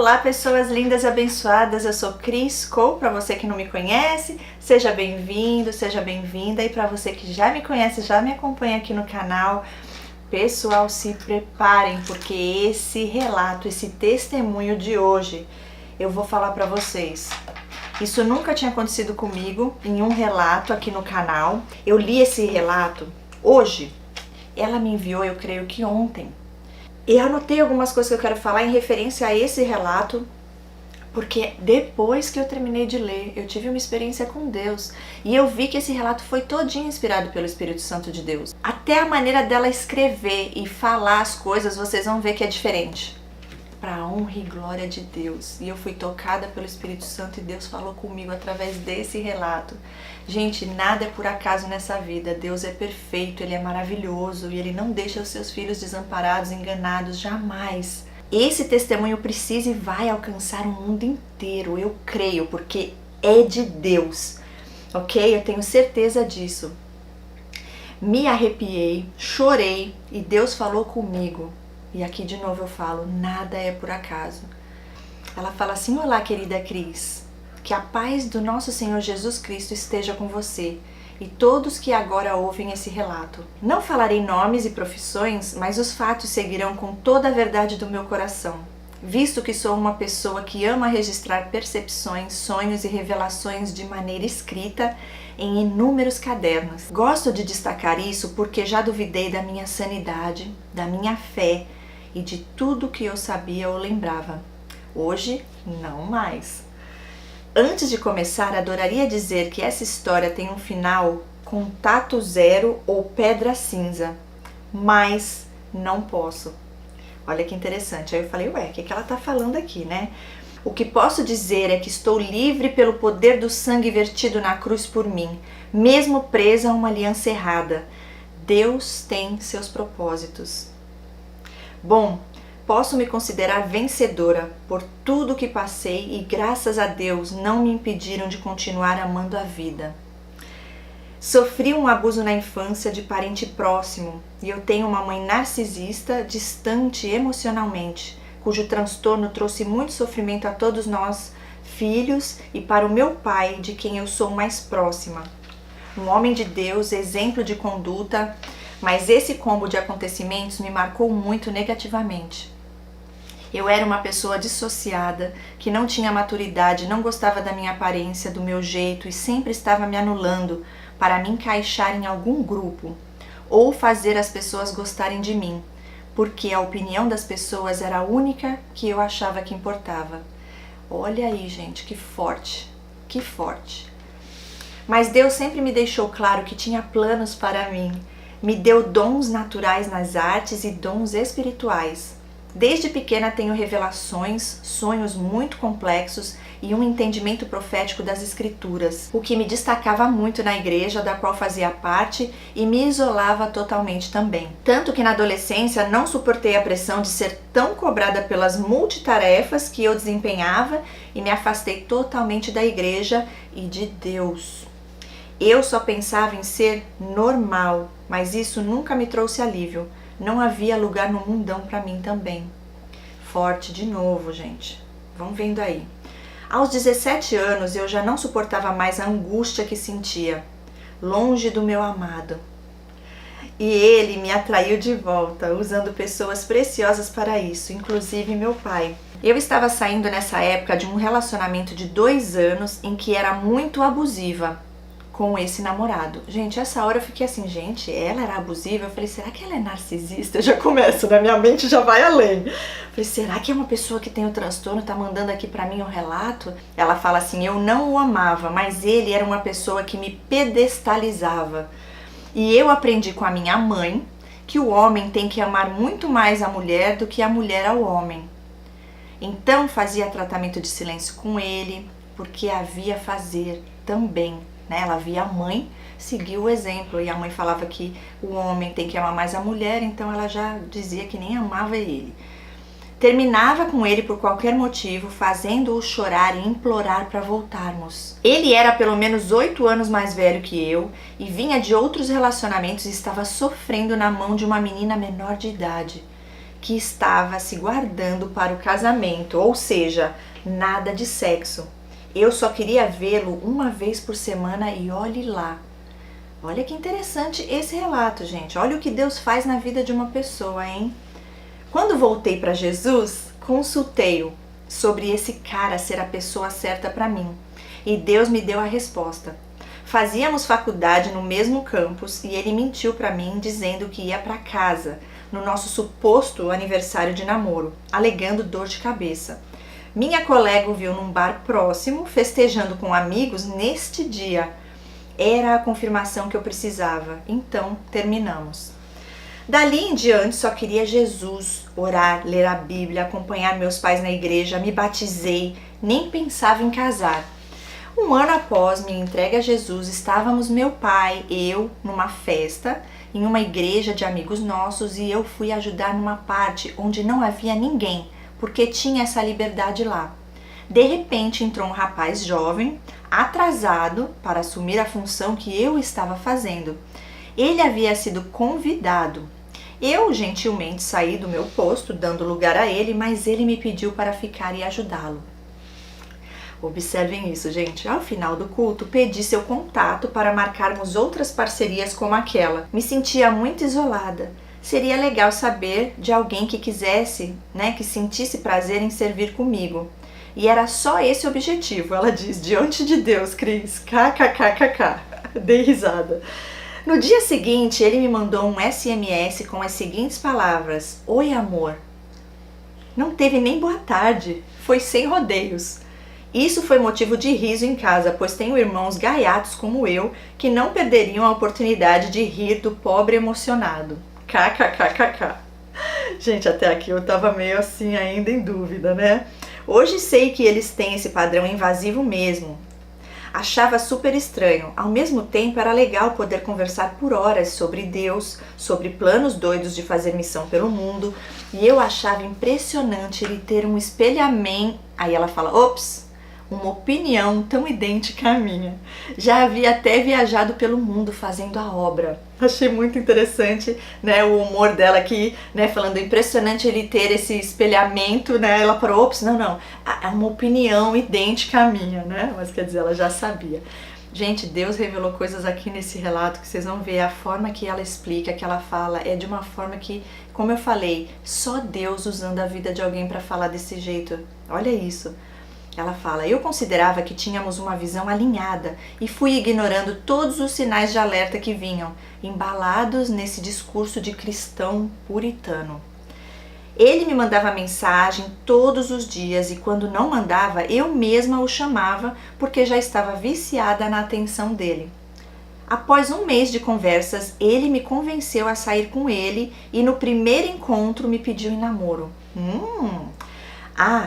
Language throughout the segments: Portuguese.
Olá pessoas lindas e abençoadas, eu sou Cris Cole, para você que não me conhece, seja bem-vindo, seja bem-vinda, e para você que já me conhece, já me acompanha aqui no canal, pessoal, se preparem, porque esse relato, esse testemunho de hoje, eu vou falar para vocês. Isso nunca tinha acontecido comigo em um relato aqui no canal. Eu li esse relato hoje, ela me enviou, eu creio que ontem. E anotei algumas coisas que eu quero falar em referência a esse relato, porque depois que eu terminei de ler, eu tive uma experiência com Deus e eu vi que esse relato foi todinho inspirado pelo Espírito Santo de Deus. Até a maneira dela escrever e falar as coisas, vocês vão ver que é diferente. Para a honra e glória de Deus. E eu fui tocada pelo Espírito Santo e Deus falou comigo através desse relato. Gente, nada é por acaso nessa vida. Deus é perfeito, Ele é maravilhoso e Ele não deixa os seus filhos desamparados, enganados, jamais. Esse testemunho precisa e vai alcançar o mundo inteiro, eu creio, porque é de Deus, ok? Eu tenho certeza disso. Me arrepiei, chorei e Deus falou comigo. E aqui de novo eu falo, nada é por acaso. Ela fala assim: olá querida Cris, que a paz do nosso Senhor Jesus Cristo esteja com você e todos que agora ouvem esse relato. Não falarei nomes e profissões, mas os fatos seguirão com toda a verdade do meu coração, visto que sou uma pessoa que ama registrar percepções, sonhos e revelações de maneira escrita em inúmeros cadernos. Gosto de destacar isso porque já duvidei da minha sanidade, da minha fé e de tudo que eu sabia ou lembrava. Hoje, não mais. Antes de começar, adoraria dizer que essa história tem um final contato zero ou pedra cinza, mas não posso. Olha que interessante. Aí eu falei, ué, o que ela tá falando aqui, né? O que posso dizer é que estou livre pelo poder do sangue vertido na cruz por mim, mesmo presa a uma aliança errada. Deus tem seus propósitos. Bom, posso me considerar vencedora por tudo que passei e graças a Deus não me impediram de continuar amando a vida. Sofri um abuso na infância de parente próximo e eu tenho uma mãe narcisista, distante emocionalmente, cujo transtorno trouxe muito sofrimento a todos nós, filhos, e para o meu pai, de quem eu sou mais próxima. Um homem de Deus, exemplo de conduta, mas esse combo de acontecimentos me marcou muito negativamente. Eu era uma pessoa dissociada, que não tinha maturidade, não gostava da minha aparência, do meu jeito e sempre estava me anulando para me encaixar em algum grupo ou fazer as pessoas gostarem de mim, porque a opinião das pessoas era a única que eu achava que importava. Olha aí, gente, que forte, que forte. Mas Deus sempre me deixou claro que tinha planos para mim. Me deu dons naturais nas artes e dons espirituais. Desde pequena tenho revelações, sonhos muito complexos e um entendimento profético das escrituras, o que me destacava muito na igreja da qual fazia parte e me isolava totalmente também. Tanto que na adolescência não suportei a pressão de ser tão cobrada pelas multitarefas que eu desempenhava e me afastei totalmente da igreja e de Deus. Eu só pensava em ser normal, mas isso nunca me trouxe alívio. Não havia lugar no mundão para mim também. Forte de novo, gente. Vão vendo aí. Aos 17 anos eu já não suportava mais a angústia que sentia, longe do meu amado. E ele me atraiu de volta, usando pessoas preciosas para isso, inclusive meu pai. Eu estava saindo nessa época de um relacionamento de 2 anos em que era muito abusiva com esse namorado. Gente, essa hora eu fiquei assim, gente, ela era abusiva? Eu falei, será que ela é narcisista? Eu já começo, na minha mente já vai além. Eu falei, será que é uma pessoa que tem o transtorno, tá mandando aqui pra mim um relato? Ela fala assim, eu não o amava, mas ele era uma pessoa que me pedestalizava. E eu aprendi com a minha mãe que o homem tem que amar muito mais a mulher do que a mulher ao homem. Então fazia tratamento de silêncio com ele, porque havia fazer também. Ela via a mãe seguir o exemplo e a mãe falava que o homem tem que amar mais a mulher, então ela já dizia que nem amava ele. Terminava com ele por qualquer motivo, fazendo-o chorar e implorar para voltarmos. Ele era pelo menos 8 anos mais velho que eu e vinha de outros relacionamentos e estava sofrendo na mão de uma menina menor de idade, que estava se guardando para o casamento, ou seja, nada de sexo. Eu só queria vê-lo uma vez por semana e olhe lá. Olha que interessante esse relato, gente. Olha o que Deus faz na vida de uma pessoa, hein? Quando voltei para Jesus, consultei-o sobre esse cara ser a pessoa certa para mim. E Deus me deu a resposta. Fazíamos faculdade no mesmo campus e ele mentiu para mim dizendo que ia para casa no nosso suposto aniversário de namoro, alegando dor de cabeça. Minha colega o viu num bar próximo, festejando com amigos neste dia. Era a confirmação que eu precisava, então terminamos. Dali em diante só queria Jesus, orar, ler a Bíblia, acompanhar meus pais na igreja, me batizei, nem pensava em casar. Um ano após minha entrega a Jesus, estávamos meu pai, eu, numa festa, em uma igreja de amigos nossos e eu fui ajudar numa parte onde não havia ninguém, porque tinha essa liberdade lá. De repente entrou um rapaz jovem, atrasado para assumir a função que eu estava fazendo. Ele havia sido convidado. Eu gentilmente saí do meu posto, dando lugar a ele, mas ele me pediu para ficar e ajudá-lo. Observem isso, gente. Ao final do culto, pedi seu contato para marcarmos outras parcerias como aquela. Me sentia muito isolada. Seria legal saber de alguém que quisesse, que sentisse prazer em servir comigo. E era só esse o objetivo, ela diz, diante de Deus, Cris. KKKKK. Dei risada. No dia seguinte, ele me mandou um SMS com as seguintes palavras: Oi, amor. Não teve nem boa tarde. Foi sem rodeios. Isso foi motivo de riso em casa, pois tenho irmãos gaiatos como eu que não perderiam a oportunidade de rir do pobre emocionado. KKKKK. Gente, até aqui eu tava meio assim ainda em dúvida, né? Hoje sei que eles têm esse padrão invasivo mesmo. Achava super estranho. Ao mesmo tempo era legal poder conversar por horas sobre Deus, sobre planos doidos de fazer missão pelo mundo. E eu achava impressionante ele ter um espelhamento. Aí ela fala, ops, uma opinião tão idêntica à minha. Já havia até viajado pelo mundo fazendo a obra. Achei muito interessante, o humor dela aqui, falando impressionante ele ter esse espelhamento, Ela parou, ops, não, é uma opinião idêntica à minha, Mas quer dizer, ela já sabia. Gente, Deus revelou coisas aqui nesse relato que vocês vão ver, a forma que ela explica, que ela fala, é de uma forma que, como eu falei, só Deus usando a vida de alguém para falar desse jeito. Olha isso. Ela fala, eu considerava que tínhamos uma visão alinhada e fui ignorando todos os sinais de alerta que vinham, embalados nesse discurso de cristão puritano. Ele me mandava mensagem todos os dias e quando não mandava, eu mesma o chamava porque já estava viciada na atenção dele. Após um mês de conversas, ele me convenceu a sair com ele e no primeiro encontro me pediu em namoro.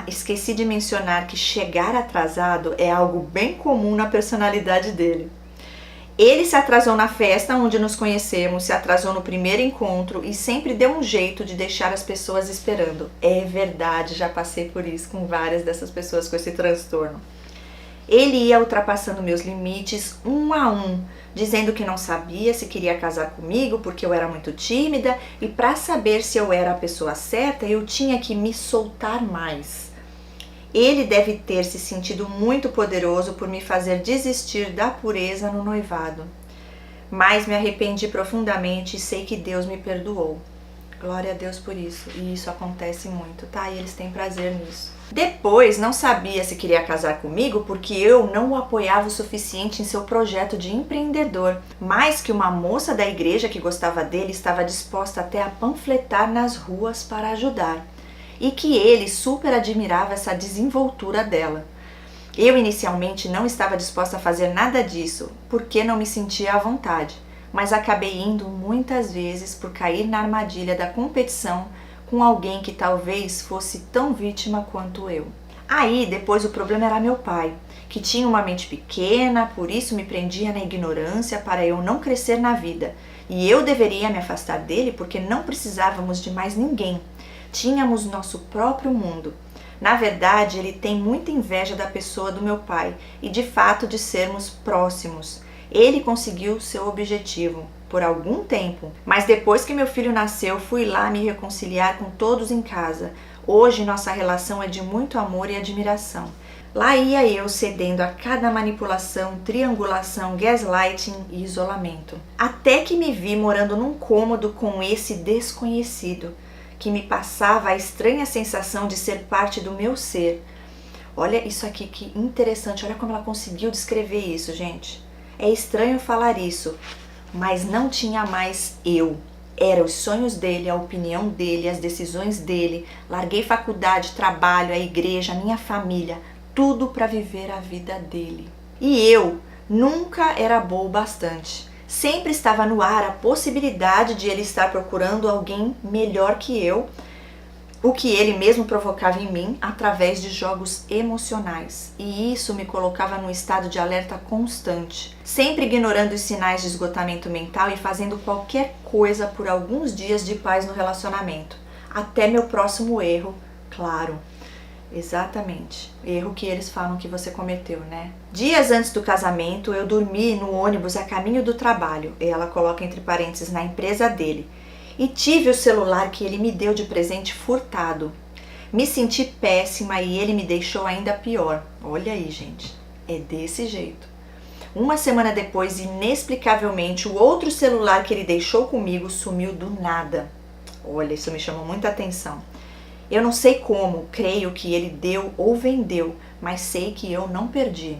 Esqueci de mencionar que chegar atrasado é algo bem comum na personalidade dele. Ele se atrasou na festa onde nos conhecemos, se atrasou no primeiro encontro e sempre deu um jeito de deixar as pessoas esperando. É verdade, já passei por isso com várias dessas pessoas com esse transtorno. Ele ia ultrapassando meus limites um a um, dizendo que não sabia se queria casar comigo porque eu era muito tímida e para saber se eu era a pessoa certa eu tinha que me soltar mais. Ele deve ter se sentido muito poderoso por me fazer desistir da pureza no noivado. Mas me arrependi profundamente e sei que Deus me perdoou. Glória a Deus por isso. E isso acontece muito, tá? E eles têm prazer nisso. Depois, não sabia se queria casar comigo porque eu não o apoiava o suficiente em seu projeto de empreendedor. Mais que uma moça da igreja que gostava dele estava disposta até a panfletar nas ruas para ajudar. E que ele super admirava essa desenvoltura dela. Eu inicialmente não estava disposta a fazer nada disso, porque não me sentia à vontade. Mas acabei indo muitas vezes por cair na armadilha da competição com alguém que talvez fosse tão vítima quanto eu. Aí, depois o problema era meu pai, que tinha uma mente pequena, por isso me prendia na ignorância para eu não crescer na vida. E eu deveria me afastar dele porque não precisávamos de mais ninguém. Tínhamos nosso próprio mundo. Na verdade, ele tem muita inveja da pessoa do meu pai e de fato de sermos próximos. Ele conseguiu seu objetivo por algum tempo, mas depois que meu filho nasceu, fui lá me reconciliar com todos em casa. Hoje nossa relação é de muito amor e admiração. Lá ia eu cedendo a cada manipulação, triangulação, gaslighting e isolamento. Até que me vi morando num cômodo com esse desconhecido, que me passava a estranha sensação de ser parte do meu ser. Olha isso aqui que interessante, olha como ela conseguiu descrever isso, gente. É estranho falar isso, mas não tinha mais eu. Eram os sonhos dele, a opinião dele, as decisões dele. Larguei faculdade, trabalho, a igreja, a minha família, tudo para viver a vida dele. E eu nunca era boa o bastante. Sempre estava no ar a possibilidade de ele estar procurando alguém melhor que eu, o que ele mesmo provocava em mim através de jogos emocionais. E isso me colocava num estado de alerta constante, sempre ignorando os sinais de esgotamento mental e fazendo qualquer coisa por alguns dias de paz no relacionamento. Até meu próximo erro, claro. Exatamente, erro que eles falam que você cometeu, né? Dias antes do casamento, eu dormi no ônibus a caminho do trabalho, e ela coloca entre parênteses, na empresa dele, e tive o celular que ele me deu de presente furtado. Me senti péssima e ele me deixou ainda pior. Olha aí, gente, é desse jeito. Uma semana depois, inexplicavelmente, o outro celular que ele deixou comigo sumiu do nada. Olha, isso me chamou muita atenção. Eu não sei como, creio que ele deu ou vendeu, mas sei que eu não perdi.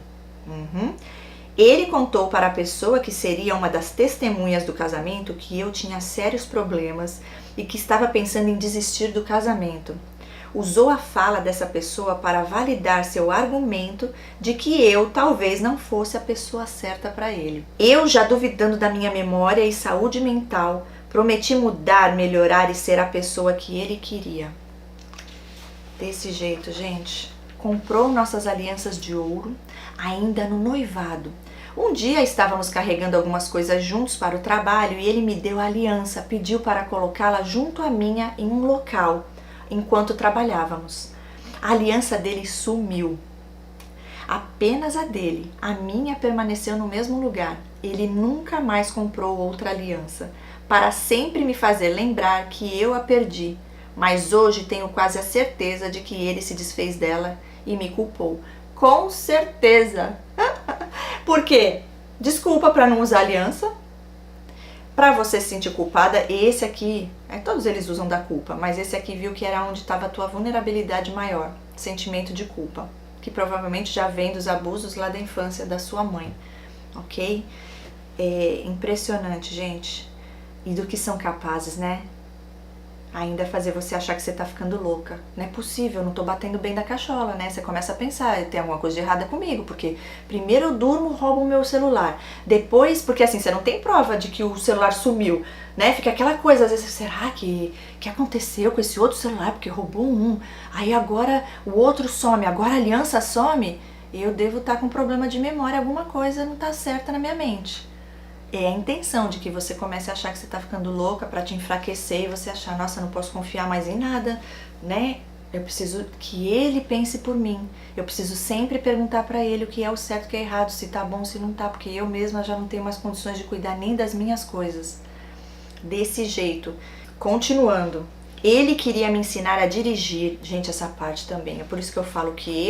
Ele contou para a pessoa que seria uma das testemunhas do casamento que eu tinha sérios problemas e que estava pensando em desistir do casamento. Usou a fala dessa pessoa para validar seu argumento de que eu talvez não fosse a pessoa certa para ele. Eu, já duvidando da minha memória e saúde mental, prometi mudar, melhorar e ser a pessoa que ele queria. Desse jeito, gente, comprou nossas alianças de ouro, ainda no noivado. Um dia estávamos carregando algumas coisas juntos para o trabalho e ele me deu a aliança, pediu para colocá-la junto à minha em um local, enquanto trabalhávamos. A aliança dele sumiu. Apenas a dele, a minha permaneceu no mesmo lugar. Ele nunca mais comprou outra aliança, para sempre me fazer lembrar que eu a perdi. Mas hoje tenho quase a certeza de que ele se desfez dela e me culpou. Com certeza! Por quê? Desculpa para não usar aliança. Para você se sentir culpada, esse aqui, todos eles usam da culpa, mas esse aqui viu que era onde estava a tua vulnerabilidade maior, sentimento de culpa, que provavelmente já vem dos abusos lá da infância da sua mãe, ok? É impressionante, gente, e do que são capazes, né? Ainda fazer você achar que você tá ficando louca. Não é possível, eu não tô batendo bem da cachola, né? Você começa a pensar, tem alguma coisa de errada comigo, porque primeiro eu durmo, roubam o meu celular. Depois, porque assim, você não tem prova de que o celular sumiu, né? Fica aquela coisa, às vezes, será que aconteceu com esse outro celular? Porque roubou um, aí agora o outro some, agora a aliança some. Eu devo estar com problema de memória, alguma coisa não tá certa na minha mente. É a intenção de que você comece a achar que você tá ficando louca para te enfraquecer e você achar, nossa, não posso confiar mais em nada, né? Eu preciso que ele pense por mim. Eu preciso sempre perguntar para ele o que é o certo e o que é errado, se tá bom, se não tá, porque eu mesma já não tenho mais condições de cuidar nem das minhas coisas. Desse jeito. Continuando. Ele queria me ensinar a dirigir. Gente, essa parte também. É por isso que eu falo que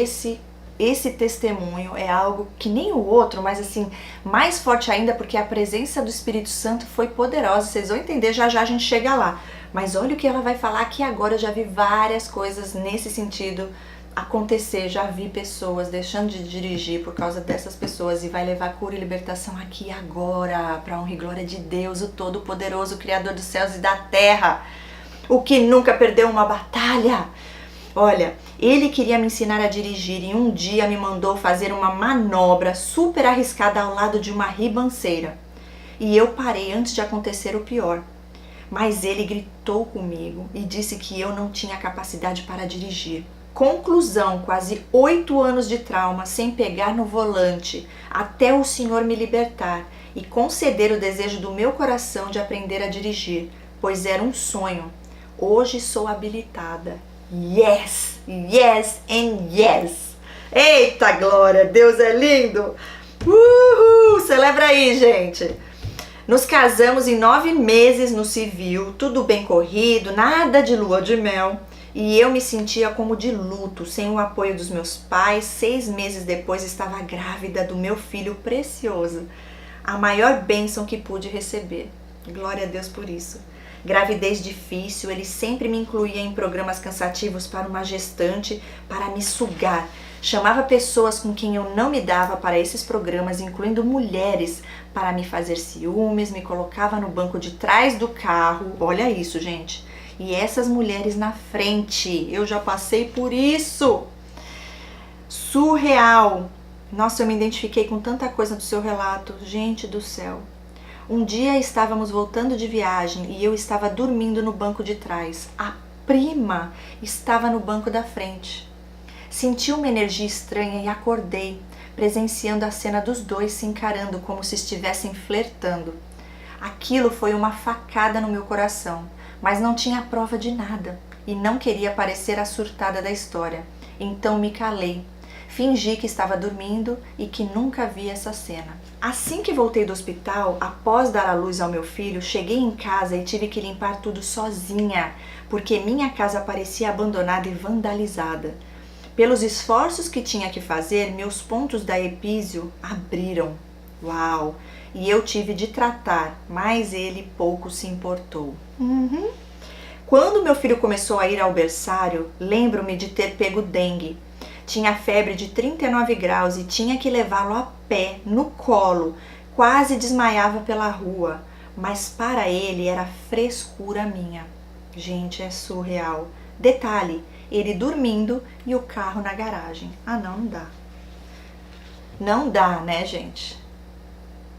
esse testemunho é algo que nem o outro, mas assim, mais forte ainda, porque a presença do Espírito Santo foi poderosa. Vocês vão entender, já já a gente chega lá. Mas olha o que ela vai falar aqui agora. Eu já vi várias coisas nesse sentido acontecer. Já vi pessoas deixando de dirigir por causa dessas pessoas, e vai levar cura e libertação aqui agora, para a honra e glória de Deus, o Todo-Poderoso, o Criador dos céus e da terra, o que nunca perdeu uma batalha. Olha, ele queria me ensinar a dirigir e um dia me mandou fazer uma manobra super arriscada ao lado de uma ribanceira. E eu parei antes de acontecer o pior. Mas ele gritou comigo e disse que eu não tinha capacidade para dirigir. Conclusão, quase 8 anos de trauma sem pegar no volante, até o Senhor me libertar e conceder o desejo do meu coração de aprender a dirigir, pois era um sonho. Hoje sou habilitada. Yes, yes and yes. Eita glória, Deus é lindo. Uhul! Celebra aí, gente! Nos casamos em 9 meses no civil, tudo bem corrido, nada de lua de mel. E eu me sentia como de luto, sem o apoio dos meus pais. 6 meses depois estava grávida do meu filho precioso. A maior bênção que pude receber. Glória a Deus por isso. Gravidez difícil, ele sempre me incluía em programas cansativos para uma gestante, para me sugar. Chamava pessoas com quem eu não me dava para esses programas, incluindo mulheres, para me fazer ciúmes, me colocava no banco de trás do carro. Olha isso, gente. E essas mulheres na frente. Eu já passei por isso. Surreal. Nossa, eu me identifiquei com tanta coisa do seu relato. Gente do céu. Um dia estávamos voltando de viagem e eu estava dormindo no banco de trás. A prima estava no banco da frente. Senti uma energia estranha e acordei, presenciando a cena dos dois se encarando como se estivessem flertando. Aquilo foi uma facada no meu coração, mas não tinha prova de nada e não queria parecer a surtada da história. Então me calei. Fingi que estava dormindo e que nunca vi essa cena. Assim que voltei do hospital, após dar à luz ao meu filho, cheguei em casa e tive que limpar tudo sozinha, porque minha casa parecia abandonada e vandalizada. Pelos esforços que tinha que fazer, meus pontos da epísio abriram. Uau! E eu tive de tratar, mas ele pouco se importou. Quando meu filho começou a ir ao berçário, lembro-me de ter pego dengue. Tinha febre de 39 graus e tinha que levá-lo a pé, no colo. Quase desmaiava pela rua, mas para ele era frescura minha. Gente, é surreal. Detalhe, ele dormindo e o carro na garagem. Ah, não dá. Não dá, né, gente?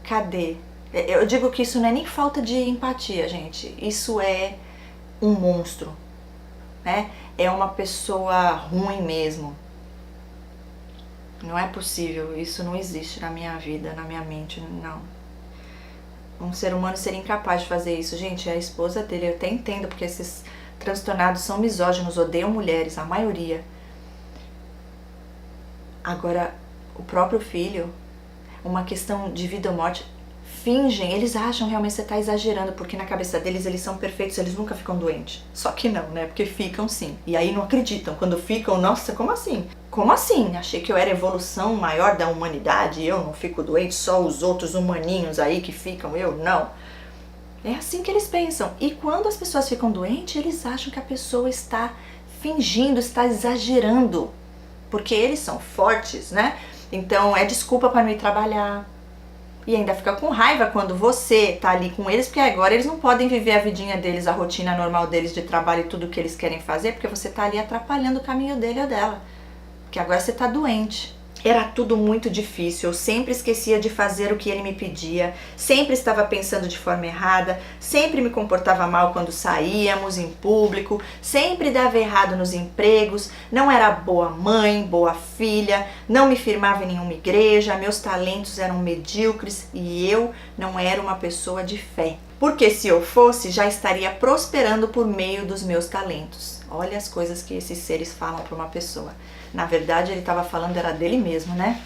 Cadê? Eu digo que isso não é nem falta de empatia, gente. Isso é um monstro, né? É uma pessoa ruim mesmo. Não é possível, isso não existe na minha vida, na minha mente, não. Um ser humano seria incapaz de fazer isso. Gente, é a esposa dele, eu até entendo, porque esses transtornados são misóginos, odeiam mulheres, a maioria. Agora, o próprio filho, uma questão de vida ou morte, fingem, eles acham realmente que você está exagerando, porque na cabeça deles eles são perfeitos, eles nunca ficam doentes. Só que não, né? Porque ficam sim. E aí não acreditam. Quando ficam, nossa, como assim? Como assim? Achei que eu era a evolução maior da humanidade e eu não fico doente, só os outros humaninhos aí que ficam, eu não. É assim que eles pensam. E quando as pessoas ficam doentes, eles acham que a pessoa está fingindo, está exagerando. Porque eles são fortes, né? Então é desculpa para não ir trabalhar. E ainda fica com raiva quando você tá ali com eles, porque agora eles não podem viver a vidinha deles, a rotina normal deles de trabalho e tudo que eles querem fazer, porque você tá ali atrapalhando o caminho dele ou dela. Porque agora você tá doente. Era tudo muito difícil, eu sempre esquecia de fazer o que ele me pedia, sempre estava pensando de forma errada, sempre me comportava mal quando saíamos em público, sempre dava errado nos empregos, não era boa mãe, boa filha, não me firmava em nenhuma igreja, meus talentos eram medíocres e eu não era uma pessoa de fé. Porque se eu fosse, já estaria prosperando por meio dos meus talentos. Olha as coisas que esses seres falam para uma pessoa. Na verdade, ele estava falando era dele mesmo, né?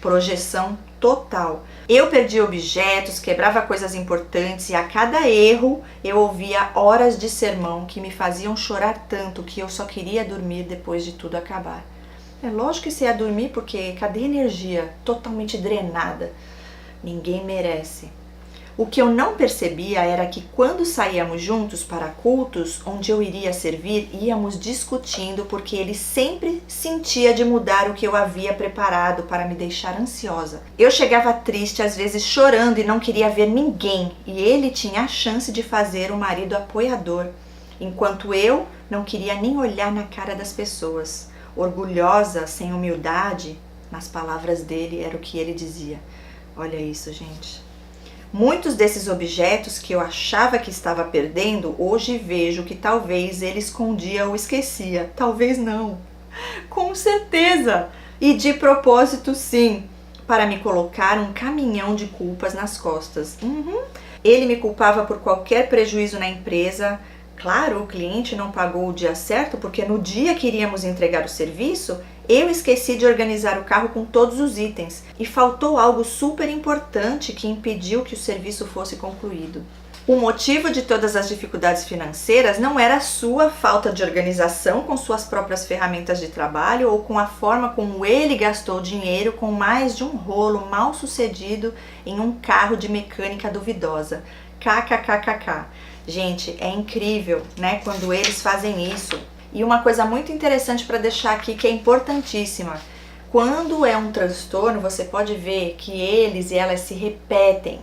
Projeção total. Eu perdi objetos, quebrava coisas importantes e a cada erro eu ouvia horas de sermão que me faziam chorar tanto que eu só queria dormir depois de tudo acabar. É lógico que você ia dormir porque cadê a energia? Totalmente drenada. Ninguém merece. O que eu não percebia era que quando saíamos juntos para cultos, onde eu iria servir, íamos discutindo porque ele sempre sentia de mudar o que eu havia preparado para me deixar ansiosa. Eu chegava triste, às vezes chorando e não queria ver ninguém, e ele tinha a chance de fazer o marido apoiador, enquanto eu não queria nem olhar na cara das pessoas. Orgulhosa, sem humildade, nas palavras dele era o que ele dizia. Olha isso, gente. Muitos desses objetos que eu achava que estava perdendo, hoje vejo que talvez ele escondia ou esquecia. Talvez não. Com certeza. E de propósito, sim, para me colocar um caminhão de culpas nas costas. Ele me culpava por qualquer prejuízo na empresa. Claro, o cliente não pagou o dia certo, porque no dia que iríamos entregar o serviço, Eu esqueci de organizar o carro com todos os itens e faltou algo super importante que impediu que o serviço fosse concluído. O motivo de todas as dificuldades financeiras não era a sua falta de organização com suas próprias ferramentas de trabalho ou com a forma como ele gastou dinheiro com mais de um rolo mal sucedido em um carro de mecânica duvidosa. KKKKK. Gente, é incrível, né, quando eles fazem isso. E uma coisa muito interessante para deixar aqui que é importantíssima. Quando é um transtorno, você pode ver que eles e elas se repetem.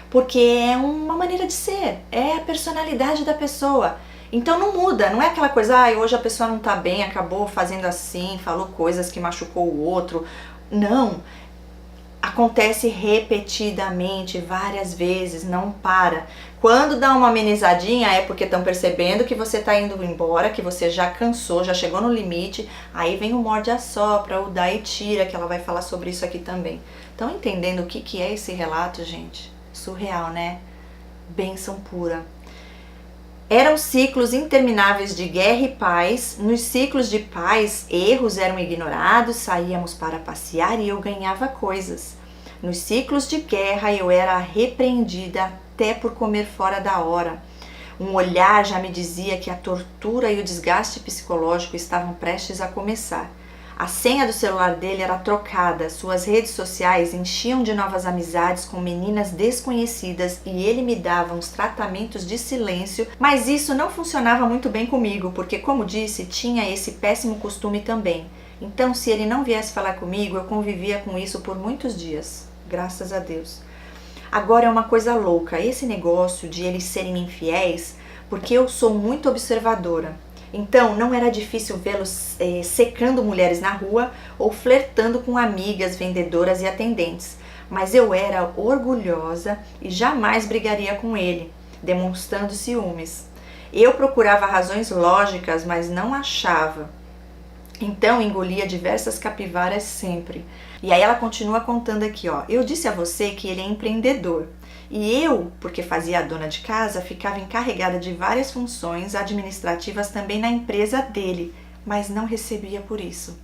Porque é uma maneira de ser, é a personalidade da pessoa. Então não muda, não é aquela coisa, hoje a pessoa não tá bem, acabou fazendo assim, falou coisas que machucou o outro. Não, acontece repetidamente, várias vezes, não para. Quando dá uma amenizadinha é porque estão percebendo que você tá indo embora, que você já cansou, já chegou no limite, aí vem o morde-a-sopra, o dá e tira, que ela vai falar sobre isso aqui também. Estão entendendo o que é esse relato, gente? Surreal, né? Bênção pura. Eram ciclos intermináveis de guerra e paz. Nos ciclos de paz, erros eram ignorados, saíamos para passear e eu ganhava coisas. Nos ciclos de guerra, eu era repreendida até por comer fora da hora. Um olhar já me dizia que a tortura e o desgaste psicológico estavam prestes a começar. A senha do celular dele era trocada, suas redes sociais enchiam de novas amizades com meninas desconhecidas e ele me dava uns tratamentos de silêncio, mas isso não funcionava muito bem comigo, porque, como disse, tinha esse péssimo costume também. Então, se ele não viesse falar comigo, eu convivia com isso por muitos dias, graças a Deus. Agora é uma coisa louca, esse negócio de eles serem infiéis, porque eu sou muito observadora. Então, não era difícil vê-los secando mulheres na rua ou flertando com amigas, vendedoras e atendentes. Mas eu era orgulhosa e jamais brigaria com ele, demonstrando ciúmes. Eu procurava razões lógicas, mas não achava. Então, engolia diversas capivaras sempre. E aí ela continua contando aqui, ó. Eu disse a você que ele é empreendedor. E eu, porque fazia a dona de casa, ficava encarregada de várias funções administrativas também na empresa dele, mas não recebia por isso.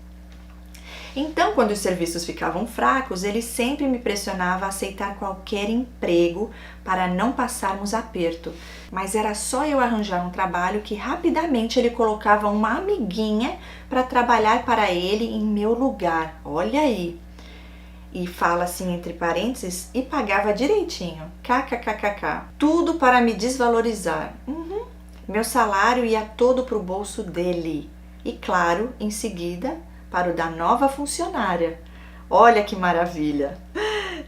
Então, quando os serviços ficavam fracos, ele sempre me pressionava a aceitar qualquer emprego para não passarmos aperto. Mas era só eu arranjar um trabalho que rapidamente ele colocava uma amiguinha para trabalhar para ele em meu lugar. Olha aí! E fala assim entre parênteses, e pagava direitinho, kkkk, tudo para me desvalorizar. Meu salário ia todo pro bolso dele. E claro, em seguida, para o da nova funcionária. Olha que maravilha!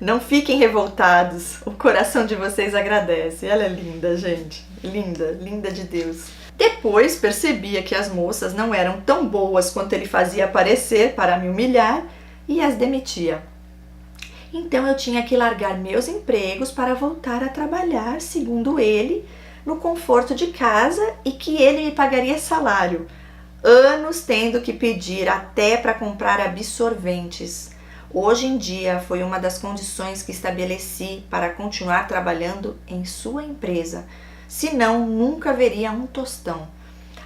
Não fiquem revoltados, o coração de vocês agradece. Ela é linda, gente, linda, linda de Deus. Depois percebia que as moças não eram tão boas quanto ele fazia parecer para me humilhar e as demitia. Então eu tinha que largar meus empregos para voltar a trabalhar, segundo ele, no conforto de casa e que ele me pagaria salário. Anos tendo que pedir até para comprar absorventes. Hoje em dia foi uma das condições que estabeleci para continuar trabalhando em sua empresa. Senão, nunca veria um tostão.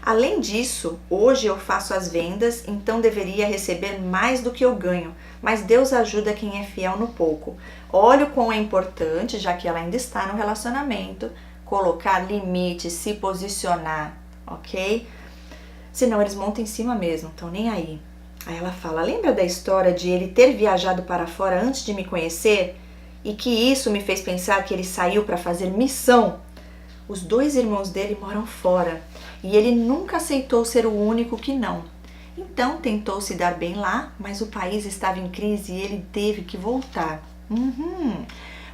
Além disso, hoje eu faço as vendas, então deveria receber mais do que eu ganho, mas Deus ajuda quem é fiel no pouco. Olha o quão é importante, já que ela ainda está no relacionamento, colocar limites, se posicionar, ok? Senão eles montam em cima mesmo, estão nem aí. Aí ela fala, lembra da história de ele ter viajado para fora antes de me conhecer? E que isso me fez pensar que ele saiu para fazer missão? Os 2 irmãos dele moram fora e ele nunca aceitou ser o único que não. Então tentou se dar bem lá, mas o país estava em crise e ele teve que voltar.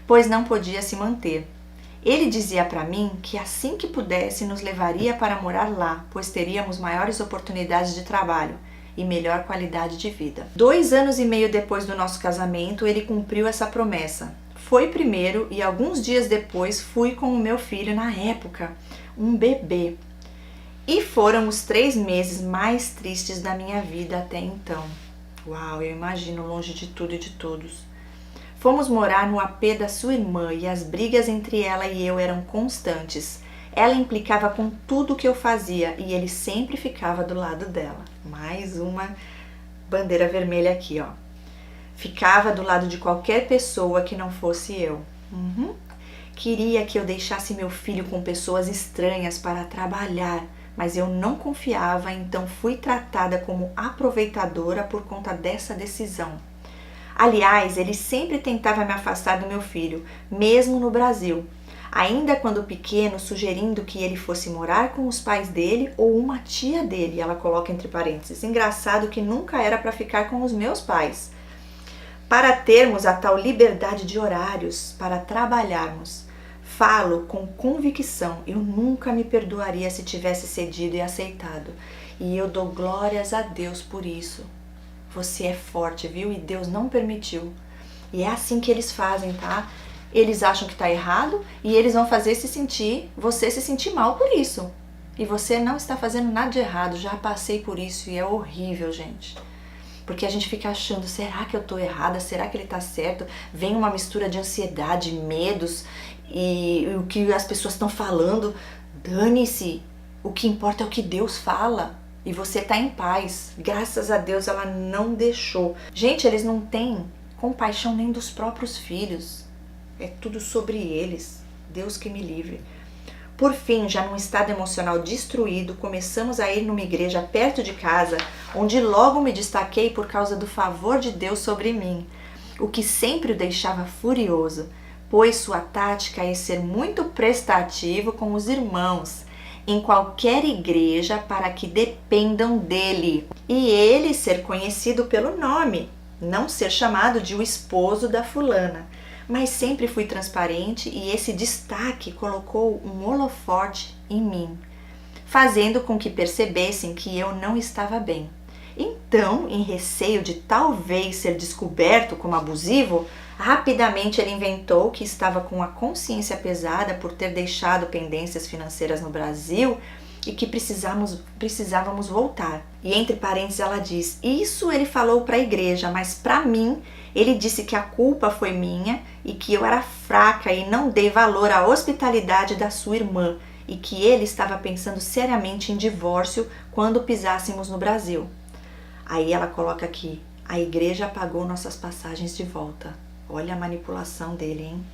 Pois não podia se manter. Ele dizia para mim que assim que pudesse nos levaria para morar lá, pois teríamos maiores oportunidades de trabalho e melhor qualidade de vida. 2 anos e meio depois do nosso casamento, ele cumpriu essa promessa. Foi primeiro e alguns dias depois fui com o meu filho na época, um bebê. E foram os 3 meses mais tristes da minha vida até então. Uau, eu imagino longe de tudo e de todos. Fomos morar no AP da sua irmã e as brigas entre ela e eu eram constantes. Ela implicava com tudo que eu fazia e ele sempre ficava do lado dela. Mais uma bandeira vermelha aqui, ó. Ficava do lado de qualquer pessoa que não fosse eu. Queria que eu deixasse meu filho com pessoas estranhas para trabalhar, mas eu não confiava, então fui tratada como aproveitadora por conta dessa decisão. Aliás, ele sempre tentava me afastar do meu filho, mesmo no Brasil. Ainda quando pequeno, sugerindo que ele fosse morar com os pais dele ou uma tia dele, ela coloca entre parênteses. Engraçado que nunca era para ficar com os meus pais. Para termos a tal liberdade de horários, para trabalharmos. Falo com convicção, eu nunca me perdoaria se tivesse cedido e aceitado. E eu dou glórias a Deus por isso. Você é forte, viu? E Deus não permitiu. E é assim que eles fazem, tá? Eles acham que tá errado e eles vão fazer você se sentir mal por isso. E você não está fazendo nada de errado, já passei por isso e é horrível, gente. Porque a gente fica achando, será que eu tô errada? Será que ele tá certo? Vem uma mistura de ansiedade, medos e o que as pessoas estão falando. Dane-se, o que importa é o que Deus fala. E você tá em paz. Graças a Deus ela não deixou. Gente, eles não têm compaixão nem dos próprios filhos. É tudo sobre eles. Deus que me livre. Por fim, já num estado emocional destruído, começamos a ir numa igreja perto de casa, onde logo me destaquei por causa do favor de Deus sobre mim, o que sempre o deixava furioso, pois sua tática é ser muito prestativo com os irmãos, em qualquer igreja para que dependam dele, e ele ser conhecido pelo nome, não ser chamado de o esposo da fulana. Mas sempre fui transparente e esse destaque colocou um holofote em mim, fazendo com que percebessem que eu não estava bem. Então, em receio de talvez ser descoberto como abusivo, rapidamente ele inventou que estava com a consciência pesada por ter deixado pendências financeiras no Brasil e que precisávamos voltar. E entre parênteses ela diz, isso ele falou para a igreja, mas para mim ele disse que a culpa foi minha e que eu era fraca e não dei valor à hospitalidade da sua irmã e que ele estava pensando seriamente em divórcio quando pisássemos no Brasil. Aí ela coloca aqui, a igreja pagou nossas passagens de volta. Olha a manipulação dele, hein?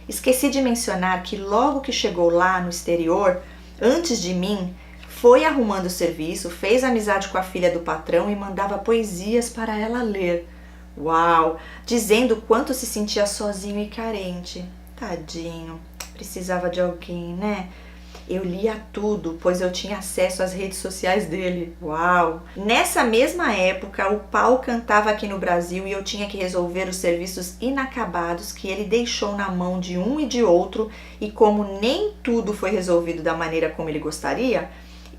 Esqueci de mencionar que logo que chegou lá no exterior, antes de mim, foi arrumando serviço, fez amizade com a filha do patrão e mandava poesias para ela ler. Uau! Dizendo quanto se sentia sozinho e carente. Tadinho, precisava de alguém, né? Eu lia tudo, pois eu tinha acesso às redes sociais dele. Uau! Nessa mesma época, o pau cantava aqui no Brasil e eu tinha que resolver os serviços inacabados que ele deixou na mão de um e de outro, e como nem tudo foi resolvido da maneira como ele gostaria,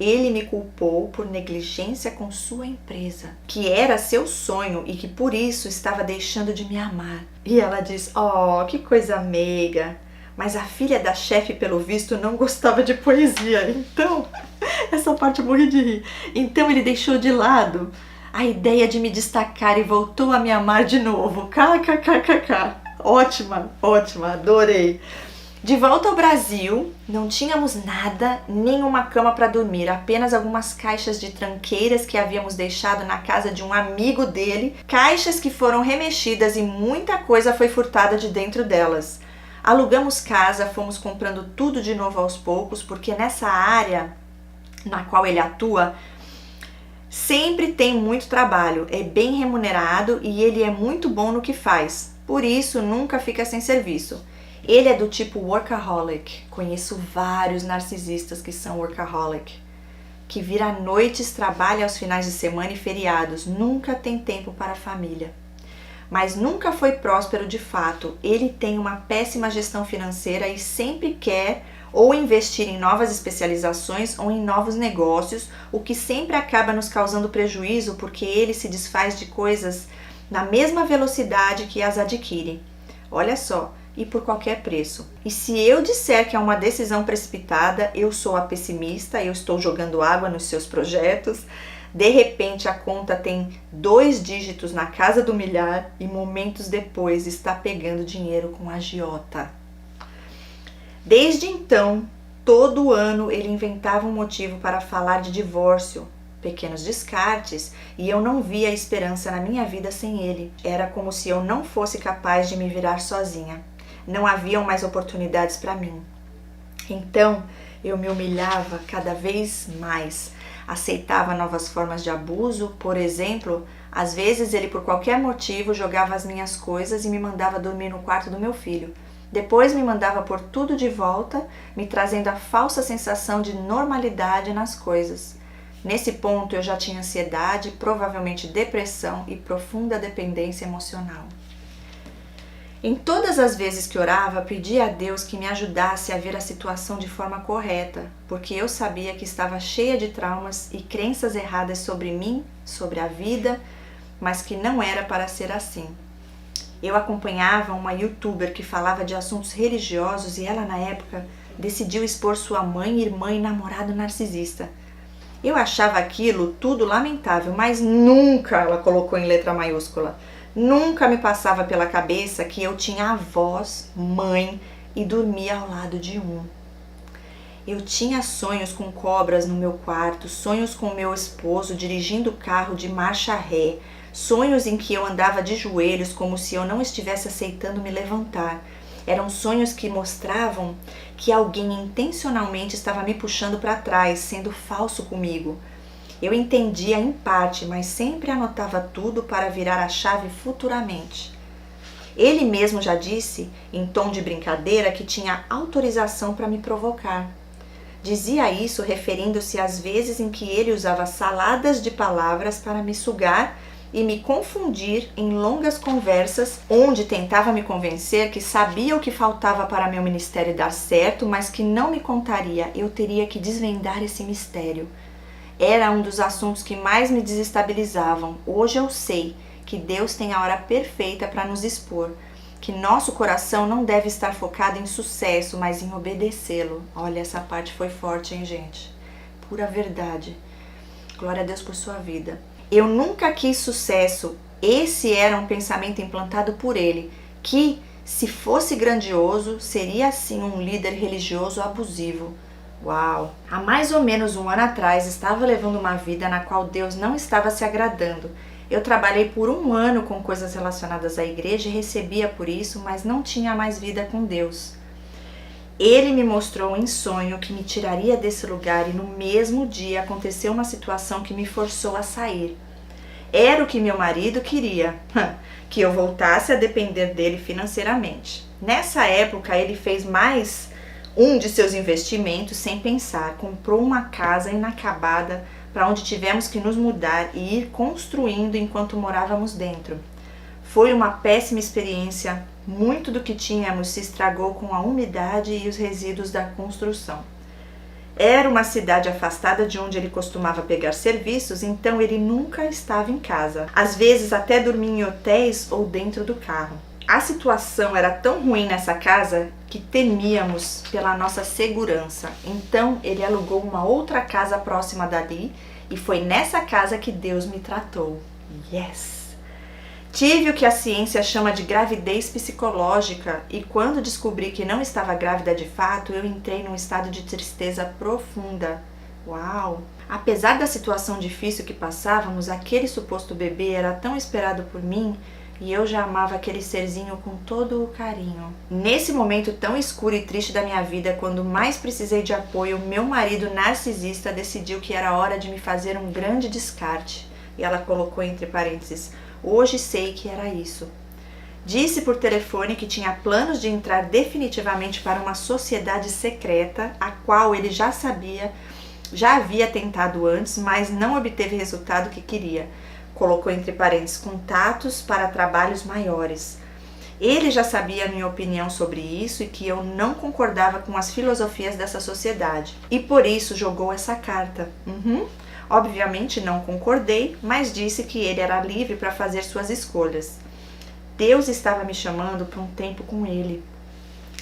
ele me culpou por negligência com sua empresa, que era seu sonho e que por isso estava deixando de me amar. E ela diz, oh, que coisa meiga. Mas a filha da chefe, pelo visto, não gostava de poesia. Então, essa parte eu morri de rir. Então ele deixou de lado a ideia de me destacar e voltou a me amar de novo. KKKKK. Ótima, ótima, adorei. De volta ao Brasil, não tínhamos nada, nem uma cama para dormir, apenas algumas caixas de tranqueiras que havíamos deixado na casa de um amigo dele, caixas que foram remexidas e muita coisa foi furtada de dentro delas. Alugamos casa, fomos comprando tudo de novo aos poucos, porque nessa área na qual ele atua, sempre tem muito trabalho, é bem remunerado e ele é muito bom no que faz, por isso nunca fica sem serviço. Ele é do tipo workaholic, conheço vários narcisistas que são workaholic, que vira noites, trabalha aos finais de semana e feriados, nunca tem tempo para a família. Mas nunca foi próspero de fato, ele tem uma péssima gestão financeira e sempre quer ou investir em novas especializações ou em novos negócios, o que sempre acaba nos causando prejuízo porque ele se desfaz de coisas na mesma velocidade que as adquire. Olha só, e por qualquer preço. E se eu disser que é uma decisão precipitada, eu sou a pessimista, eu estou jogando água nos seus projetos. De repente a conta tem 2 dígitos na casa do milhar e momentos depois está pegando dinheiro com a agiota. Desde então, todo ano ele inventava um motivo para falar de divórcio. pequenos descartes, e eu não via esperança na minha vida sem ele. Era como se eu não fosse capaz de me virar sozinha. Não haviam mais oportunidades para mim. Então, eu me humilhava cada vez mais. Aceitava novas formas de abuso, por exemplo, às vezes ele por qualquer motivo jogava as minhas coisas e me mandava dormir no quarto do meu filho. Depois me mandava pôr tudo de volta, me trazendo a falsa sensação de normalidade nas coisas. Nesse ponto eu já tinha ansiedade, provavelmente depressão e profunda dependência emocional. Em todas as vezes que orava, pedia a Deus que me ajudasse a ver a situação de forma correta, porque eu sabia que estava cheia de traumas e crenças erradas sobre mim, sobre a vida, mas que não era para ser assim. Eu acompanhava uma youtuber que falava de assuntos religiosos e ela, na época, decidiu expor sua mãe, irmã e namorado narcisista. Eu achava aquilo tudo lamentável, mas nunca, ela colocou em letra maiúscula, nunca me passava pela cabeça que eu tinha avós, mãe e dormia ao lado de um. Eu tinha sonhos com cobras no meu quarto, sonhos com meu esposo dirigindo o carro de marcha ré, sonhos em que eu andava de joelhos como se eu não estivesse aceitando me levantar. Eram sonhos que mostravam que alguém intencionalmente estava me puxando para trás, sendo falso comigo. Eu entendia em parte, mas sempre anotava tudo para virar a chave futuramente. Ele mesmo já disse, em tom de brincadeira, que tinha autorização para me provocar. Dizia isso referindo-se às vezes em que ele usava saladas de palavras para me sugar e me confundir em longas conversas onde tentava me convencer que sabia o que faltava para meu ministério dar certo, mas que não me contaria, eu teria que desvendar esse mistério. Era um dos assuntos que mais me desestabilizavam. Hoje eu sei que Deus tem a hora perfeita para nos expor, que nosso coração não deve estar focado em sucesso, mas em obedecê-lo. Olha, essa parte foi forte, hein, gente? Pura verdade. Glória a Deus por sua vida. Eu nunca quis sucesso. Esse era um pensamento implantado por ele, que, se fosse grandioso, seria assim um líder religioso abusivo. Uau! Há mais ou menos um ano atrás, estava levando uma vida na qual Deus não estava se agradando. Eu trabalhei por um ano com coisas relacionadas à igreja e recebia por isso, mas não tinha mais vida com Deus. Ele me mostrou em sonho que me tiraria desse lugar e no mesmo dia aconteceu uma situação que me forçou a sair. Era o que meu marido queria, que eu voltasse a depender dele financeiramente. Nessa época ele fez mais um de seus investimentos sem pensar, comprou uma casa inacabada para onde tivemos que nos mudar e ir construindo enquanto morávamos dentro. Foi uma péssima experiência, muito do que tínhamos se estragou com a umidade e os resíduos da construção. Era uma cidade afastada de onde ele costumava pegar serviços, então ele nunca estava em casa. Às vezes até dormia em hotéis ou dentro do carro. A situação era tão ruim nessa casa que temíamos pela nossa segurança. Então ele alugou uma outra casa próxima dali e foi nessa casa que Deus me tratou. Yes! Tive o que a ciência chama de gravidez psicológica e quando descobri que não estava grávida de fato, eu entrei num estado de tristeza profunda. Uau! Apesar da situação difícil que passávamos, aquele suposto bebê era tão esperado por mim e eu já amava aquele serzinho com todo o carinho. Nesse momento tão escuro e triste da minha vida, quando mais precisei de apoio, meu marido narcisista decidiu que era hora de me fazer um grande descarte. E ela colocou entre parênteses, hoje sei que era isso. Disse por telefone que tinha planos de entrar definitivamente para uma sociedade secreta, a qual ele já sabia, já havia tentado antes, mas não obteve o resultado que queria. Colocou entre parênteses, contatos para trabalhos maiores. Ele já sabia a minha opinião sobre isso e que eu não concordava com as filosofias dessa sociedade. E por isso jogou essa carta. Obviamente não concordei, mas disse que ele era livre para fazer suas escolhas. Deus estava me chamando para um tempo com ele,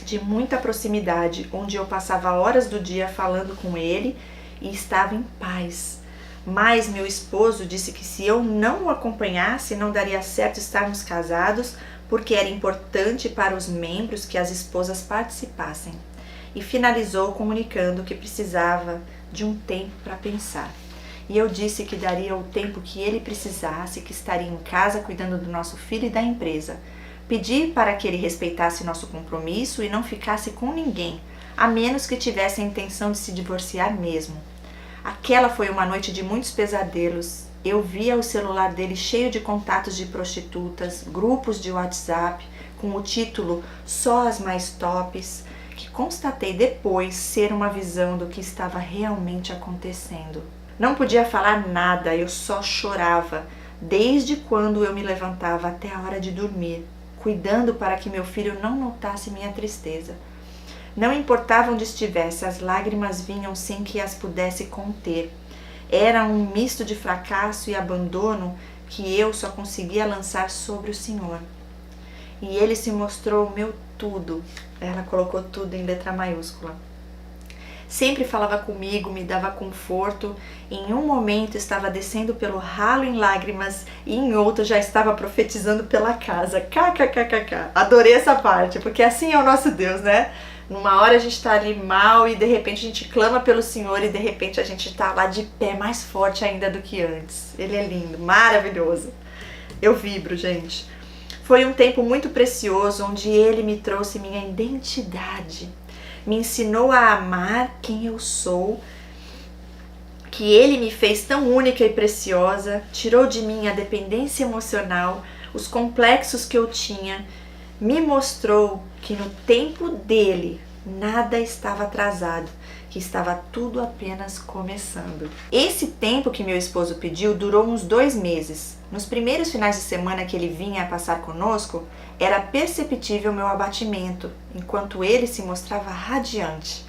de muita proximidade, onde eu passava horas do dia falando com ele e estava em paz. Mas meu esposo disse que se eu não o acompanhasse, não daria certo estarmos casados, porque era importante para os membros que as esposas participassem. E finalizou comunicando que precisava de um tempo para pensar. e eu disse que daria o tempo que ele precisasse, que estaria em casa cuidando do nosso filho e da empresa. Pedi para que ele respeitasse nosso compromisso e não ficasse com ninguém, a menos que tivesse a intenção de se divorciar mesmo. Aquela foi uma noite de muitos pesadelos. Eu via o celular dele cheio de contatos de prostitutas, grupos de WhatsApp, com o título Só as mais tops, que constatei depois ser uma visão do que estava realmente acontecendo. Não podia falar nada, eu só chorava, desde quando eu me levantava até a hora de dormir, cuidando para que meu filho não notasse minha tristeza. Não importava onde estivesse, as lágrimas vinham sem que as pudesse conter. Era um misto de fracasso e abandono que eu só conseguia lançar sobre o Senhor. E Ele se mostrou o meu tudo. Ela colocou tudo em letra maiúscula. Sempre falava comigo, me dava conforto. Em um momento estava descendo pelo ralo em lágrimas e em outro já estava profetizando pela casa. KKKKK. Adorei essa parte, porque assim é o nosso Deus, né? Numa hora a gente tá ali mal e de repente a gente clama pelo Senhor e de repente a gente tá lá de pé mais forte ainda do que antes. Ele é lindo, maravilhoso. Eu vibro, gente. Foi um tempo muito precioso onde Ele me trouxe minha identidade. Me ensinou a amar quem eu sou, que Ele me fez tão única e preciosa, tirou de mim a dependência emocional, os complexos que eu tinha, me mostrou que no tempo dele nada estava atrasado, que estava tudo apenas começando. Esse tempo que meu esposo pediu durou uns 2 meses. Nos primeiros finais de semana que ele vinha passar conosco, era perceptível meu abatimento, enquanto ele se mostrava radiante.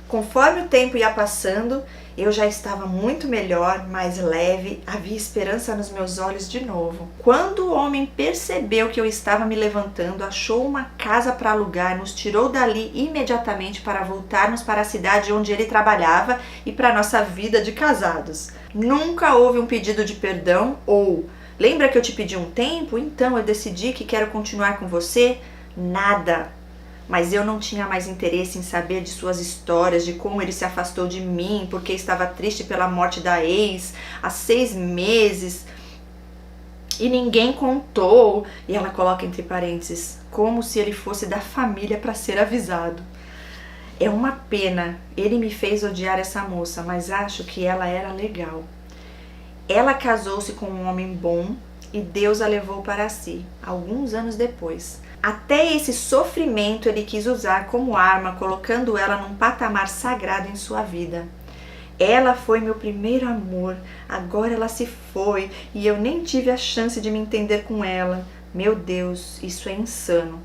Conforme o tempo ia passando, eu já estava muito melhor, mais leve, havia esperança nos meus olhos de novo. Quando o homem percebeu que eu estava me levantando, achou uma casa para alugar, nos tirou dali imediatamente para voltarmos para a cidade onde ele trabalhava e para a nossa vida de casados. Nunca houve um pedido de perdão ou lembra que eu te pedi um tempo? Então eu decidi que quero continuar com você? Nada. Mas eu não tinha mais interesse em saber de suas histórias, de como ele se afastou de mim, porque estava triste pela morte da ex há 6 meses e ninguém contou. E ela coloca entre parênteses, como se ele fosse da família para ser avisado. É uma pena, ele me fez odiar essa moça, mas acho que ela era legal. Ela casou-se com um homem bom e Deus a levou para si, alguns anos depois. Até esse sofrimento ele quis usar como arma, colocando ela num patamar sagrado em sua vida. Ela foi meu primeiro amor, agora ela se foi e eu nem tive a chance de me entender com ela. Meu Deus, isso é insano.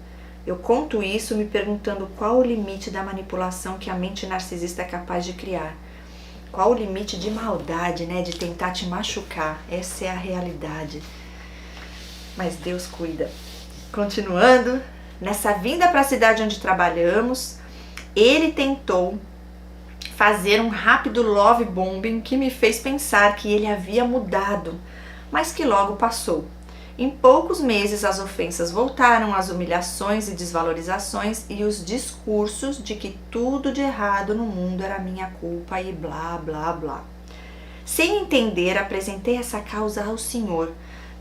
Eu conto isso me perguntando qual o limite da manipulação que a mente narcisista é capaz de criar. Qual o limite de maldade, né? De tentar te machucar. Essa é a realidade. Mas Deus cuida. Continuando, nessa vinda para a cidade onde trabalhamos, ele tentou fazer um rápido love bombing que me fez pensar que ele havia mudado, mas que logo passou. Em poucos meses as ofensas voltaram, as humilhações e desvalorizações e os discursos de que tudo de errado no mundo era minha culpa e blá blá blá. Sem entender, apresentei essa causa ao Senhor.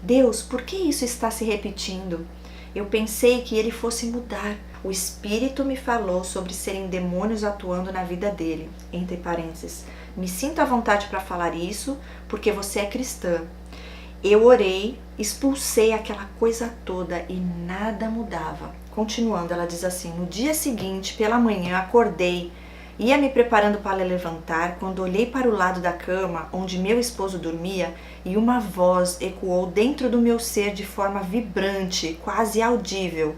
Deus, por que isso está se repetindo? Eu pensei que ele fosse mudar. O Espírito me falou sobre serem demônios atuando na vida dele. Entre parênteses, me sinto à vontade para falar isso porque você é cristã. Eu orei, expulsei aquela coisa toda e nada mudava. Continuando, ela diz assim, no dia seguinte, pela manhã, acordei, ia me preparando para levantar, quando olhei para o lado da cama, onde meu esposo dormia, e uma voz ecoou dentro do meu ser de forma vibrante, quase audível.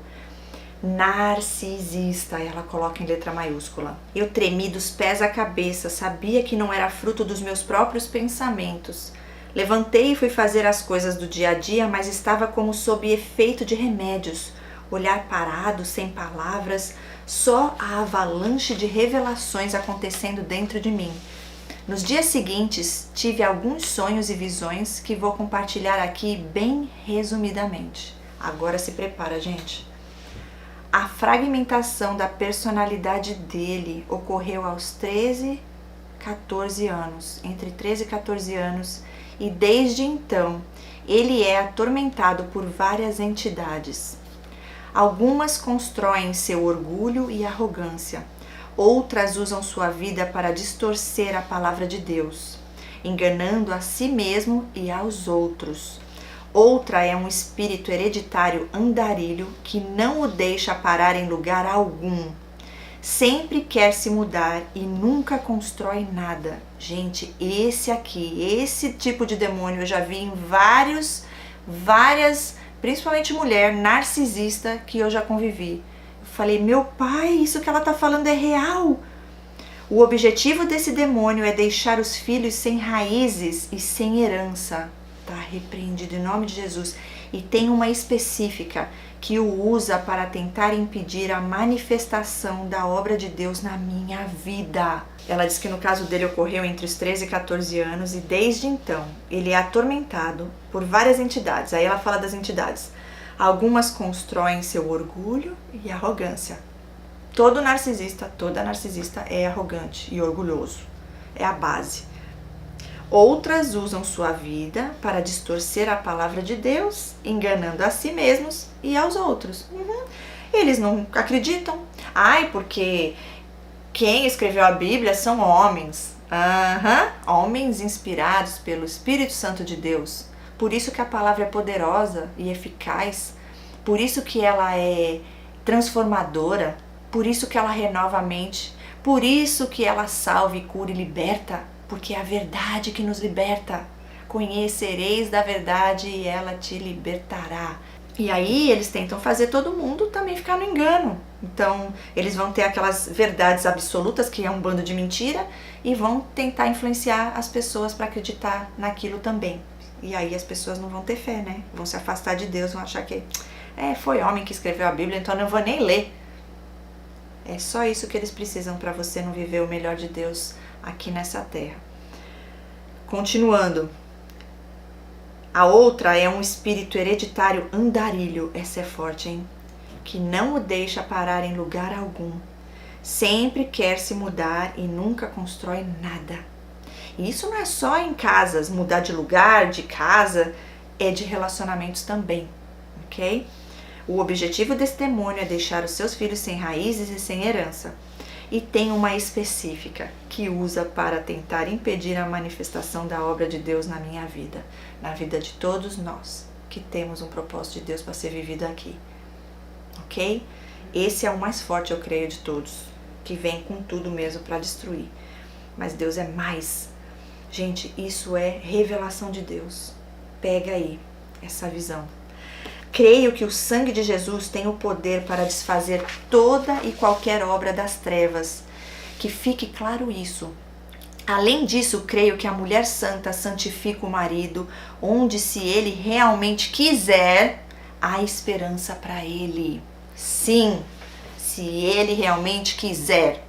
Narcisista, ela coloca em letra maiúscula. Eu tremi dos pés à cabeça, sabia que não era fruto dos meus próprios pensamentos. Levantei e fui fazer as coisas do dia a dia, mas estava como sob efeito de remédios. Olhar parado, sem palavras, só a avalanche de revelações acontecendo dentro de mim. Nos dias seguintes, tive alguns sonhos e visões que vou compartilhar aqui bem resumidamente. Agora se prepara, gente. A fragmentação da personalidade dele ocorreu aos 13 14 anos, entre 13 e 14 anos, e desde então ele é atormentado por várias entidades. Algumas constroem seu orgulho e arrogância, outras usam sua vida para distorcer a palavra de Deus, enganando a si mesmo e aos outros. Outra é um espírito hereditário andarilho que não o deixa parar em lugar algum. Sempre quer se mudar e nunca constrói nada. Gente, esse tipo de demônio eu já vi em várias, principalmente mulher narcisista que eu já convivi. Eu falei, meu pai, isso que ela tá falando é real. O objetivo desse demônio é deixar os filhos sem raízes e sem herança. Tá repreendido em nome de Jesus. E tem uma específica que o usa para tentar impedir a manifestação da obra de Deus na minha vida. Ela diz que no caso dele ocorreu entre os 13 e 14 anos e desde então ele é atormentado por várias entidades. Aí ela fala das entidades. Algumas constroem seu orgulho e arrogância. Toda narcisista é arrogante e orgulhoso. É a base. Outras usam sua vida para distorcer a palavra de Deus, enganando a si mesmos e aos outros. Eles não acreditam. Ai, porque quem escreveu a Bíblia são homens. Homens inspirados pelo Espírito Santo de Deus. Por isso que a palavra é poderosa e eficaz. Por isso que ela é transformadora. Por isso que ela renova a mente. Por isso que ela salva e cura e liberta. Porque é a verdade que nos liberta. Conhecereis da verdade e ela te libertará. E aí eles tentam fazer todo mundo também ficar no engano. Então eles vão ter aquelas verdades absolutas, que é um bando de mentira, e vão tentar influenciar as pessoas para acreditar naquilo também. E aí as pessoas não vão ter fé, né? Vão se afastar de Deus, vão achar que foi homem que escreveu a Bíblia, então eu não vou nem ler. É só isso que eles precisam para você não viver o melhor de Deus aqui nessa terra. Continuando. A outra é um espírito hereditário andarilho, essa é forte, hein? Que não o deixa parar em lugar algum. Sempre quer se mudar e nunca constrói nada. E isso não é só em casas, mudar de lugar, de casa, é de relacionamentos também, ok? O objetivo desse demônio é deixar os seus filhos sem raízes e sem herança. E tem uma específica que usa para tentar impedir a manifestação da obra de Deus na minha vida, na vida de todos nós que temos um propósito de Deus para ser vivido aqui, ok? Esse é o mais forte, eu creio, de todos, que vem com tudo mesmo para destruir. Mas Deus é mais. Gente, isso é revelação de Deus. Pega aí essa visão. Creio que o sangue de Jesus tem o poder para desfazer toda e qualquer obra das trevas. Que fique claro isso. Além disso, creio que a mulher santa santifica o marido, onde, se ele realmente quiser, há esperança para ele. Sim, se ele realmente quiser.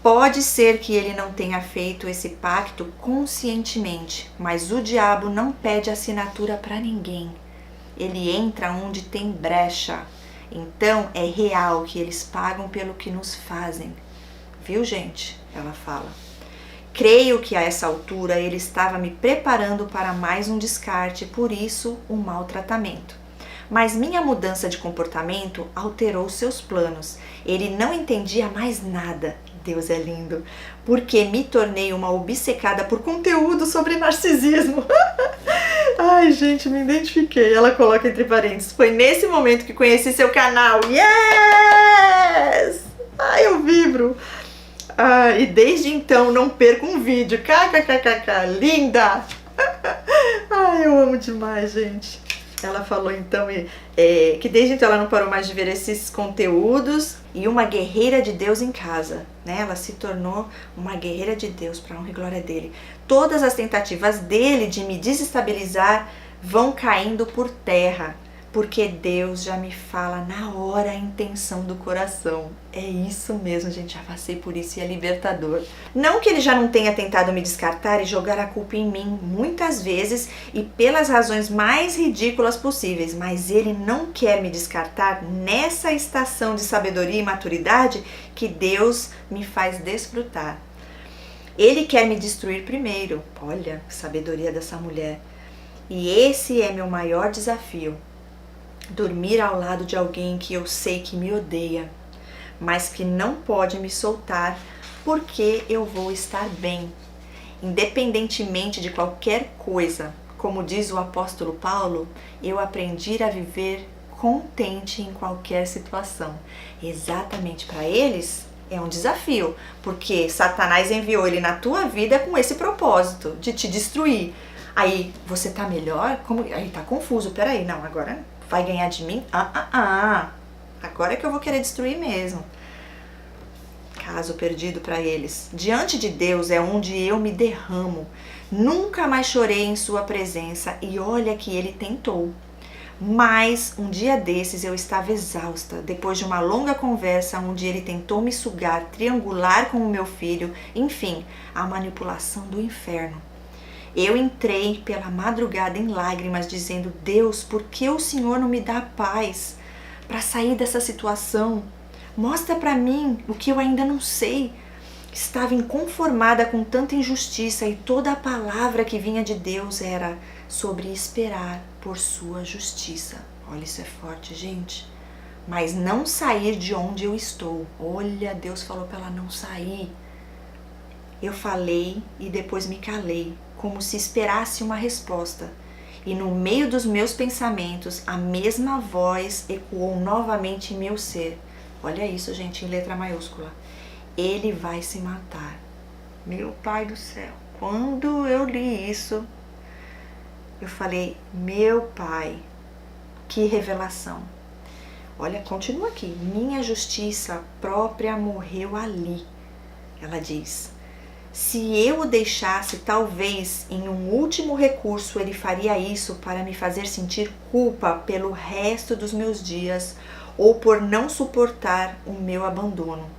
Pode ser que ele não tenha feito esse pacto conscientemente, mas o diabo não pede assinatura para ninguém. Ele entra onde tem brecha. Então é real que eles pagam pelo que nos fazem. Viu, gente? Ela fala. Creio que a essa altura ele estava me preparando para mais um descarte, por isso o maltratamento. Mas minha mudança de comportamento alterou seus planos. Ele não entendia mais nada. Deus é lindo. Porque me tornei uma obcecada por conteúdo sobre narcisismo. Ai, gente, me identifiquei. Ela coloca entre parênteses. Foi nesse momento que conheci seu canal. Yes! Ai, eu vibro. E desde então não perco um vídeo. KKKKK. Linda! Ai, eu amo demais, gente. Ela falou então que desde então ela não parou mais de ver esses conteúdos. E uma guerreira de Deus em casa, né? Ela se tornou uma guerreira de Deus, para honra e glória dele. Todas as tentativas dele de me desestabilizar vão caindo por terra, porque Deus já me fala na hora a intenção do coração. É isso mesmo, gente, já passei por isso e é libertador. Não que ele já não tenha tentado me descartar e jogar a culpa em mim muitas vezes e pelas razões mais ridículas possíveis, mas ele não quer me descartar nessa estação de sabedoria e maturidade que Deus me faz desfrutar. Ele quer me destruir primeiro. Olha a sabedoria dessa mulher. E esse é meu maior desafio. Dormir ao lado de alguém que eu sei que me odeia, mas que não pode me soltar porque eu vou estar bem, independentemente de qualquer coisa. Como diz o apóstolo Paulo, eu aprendi a viver contente em qualquer situação. Exatamente, para eles é um desafio, porque Satanás enviou ele na tua vida com esse propósito de te destruir. Aí você tá melhor? Aí tá confuso, peraí, não, agora vai ganhar de mim? Agora é que eu vou querer destruir mesmo. Caso perdido para eles. Diante de Deus é onde eu me derramo. Nunca mais chorei em sua presença e olha que ele tentou. Mas um dia desses eu estava exausta, depois de uma longa conversa onde ele tentou me sugar, triangular com o meu filho, enfim, a manipulação do inferno. Eu entrei pela madrugada em lágrimas, dizendo: Deus, por que o Senhor não me dá paz para sair dessa situação? Mostra para mim o que eu ainda não sei. Estava inconformada com tanta injustiça e toda a palavra que vinha de Deus era sobre esperar por sua justiça. Olha, isso é forte, gente. Mas não sair de onde eu estou. Olha, Deus falou para ela não sair. Eu falei e depois me calei, como se esperasse uma resposta. E no meio dos meus pensamentos, a mesma voz ecoou novamente em meu ser. Olha isso, gente, em letra maiúscula. Ele vai se matar. Meu Pai do céu, quando eu li isso, eu falei: meu Pai, que revelação. Olha, continua aqui. Minha justiça própria morreu ali. Ela diz: se eu o deixasse, talvez em um último recurso ele faria isso para me fazer sentir culpa pelo resto dos meus dias ou por não suportar o meu abandono.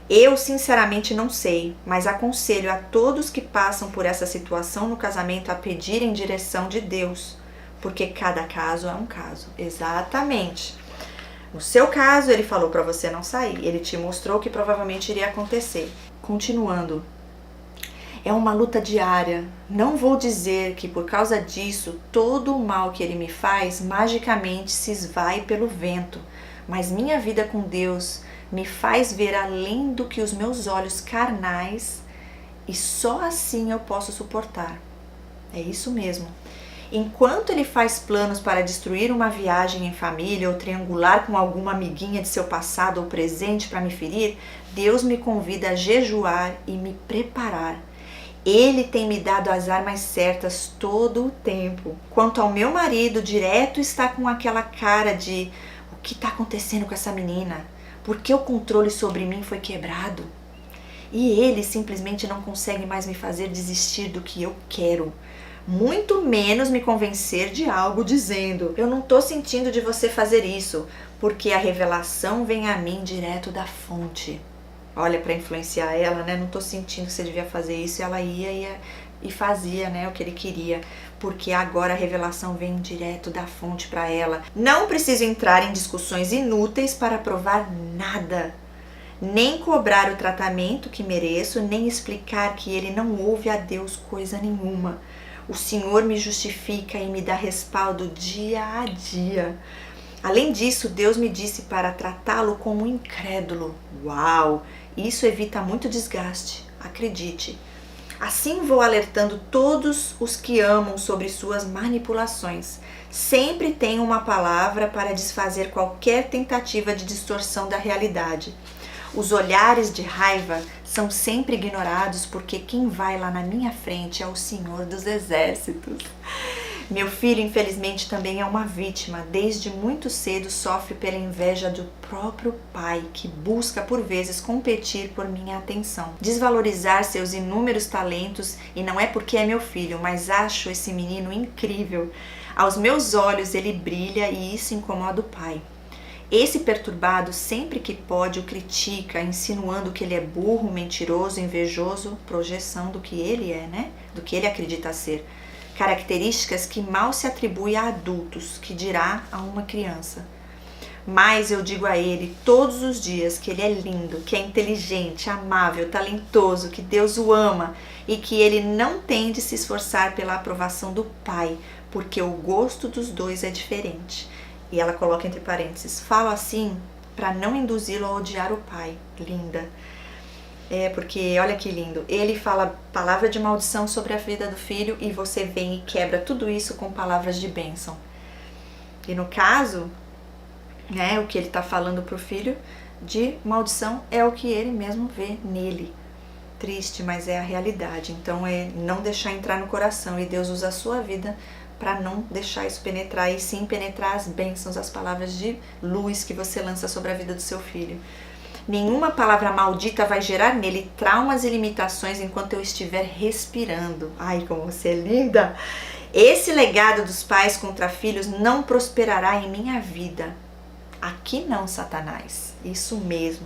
Eu sinceramente não sei, mas aconselho a todos que passam por essa situação no casamento a pedirem direção de Deus, porque cada caso é um caso. Exatamente. No seu caso, ele falou para você não sair, ele te mostrou o que provavelmente iria acontecer. Continuando, é uma luta diária. Não vou dizer que por causa disso todo o mal que ele me faz magicamente se esvai pelo vento, mas minha vida com Deus me faz ver além do que os meus olhos carnais e só assim eu posso suportar. É isso mesmo. Enquanto ele faz planos para destruir uma viagem em família ou triangular com alguma amiguinha de seu passado ou presente para me ferir, Deus me convida a jejuar e me preparar. Ele tem me dado as armas certas todo o tempo. Quanto ao meu marido, direto está com aquela cara de: o que está acontecendo com essa menina? Por que o controle sobre mim foi quebrado? E ele simplesmente não consegue mais me fazer desistir do que eu quero. Muito menos me convencer de algo dizendo: eu não estou sentindo de você fazer isso, porque a revelação vem a mim direto da fonte. Olha, para influenciar ela, né? Não estou sentindo que você devia fazer isso. E ela ia e fazia, né, o que ele queria, porque agora a revelação vem direto da fonte para ela. Não preciso entrar em discussões inúteis para provar nada, nem cobrar o tratamento que mereço, nem explicar que ele não ouve a Deus coisa nenhuma. O Senhor me justifica e me dá respaldo dia a dia. Além disso, Deus me disse para tratá-lo como um incrédulo. Uau! Isso evita muito desgaste, acredite. Assim vou alertando todos os que amam sobre suas manipulações. Sempre tenho uma palavra para desfazer qualquer tentativa de distorção da realidade. Os olhares de raiva são sempre ignorados porque quem vai lá na minha frente é o Senhor dos Exércitos. Meu filho, infelizmente, também é uma vítima. Desde muito cedo sofre pela inveja do próprio pai, que busca por vezes competir por minha atenção, desvalorizar seus inúmeros talentos, e não é porque é meu filho, mas acho esse menino incrível. Aos meus olhos ele brilha e isso incomoda o pai. Esse perturbado, sempre que pode, o critica, insinuando que ele é burro, mentiroso, invejoso, projeção do que ele é, né? Do que ele acredita ser. Características que mal se atribuem a adultos, que dirá a uma criança. Mas eu digo a ele todos os dias que ele é lindo, que é inteligente, amável, talentoso, que Deus o ama e que ele não tem de se esforçar pela aprovação do Pai, porque o gosto dos dois é diferente. E ela coloca entre parênteses, falo assim para não induzi-lo a odiar o Pai. Linda. Porque olha que lindo, ele fala palavra de maldição sobre a vida do filho e você vem e quebra tudo isso com palavras de bênção. E no caso, né, o que ele está falando para o filho de maldição é o que ele mesmo vê nele. Triste, mas é a realidade. Então é não deixar entrar no coração, e Deus usa a sua vida para não deixar isso penetrar, e sim penetrar as bênçãos, as palavras de luz que você lança sobre a vida do seu filho. Nenhuma palavra maldita vai gerar nele traumas e limitações enquanto eu estiver respirando. Ai, como você é linda! Esse legado dos pais contra filhos não prosperará em minha vida. Aqui não, Satanás. Isso mesmo.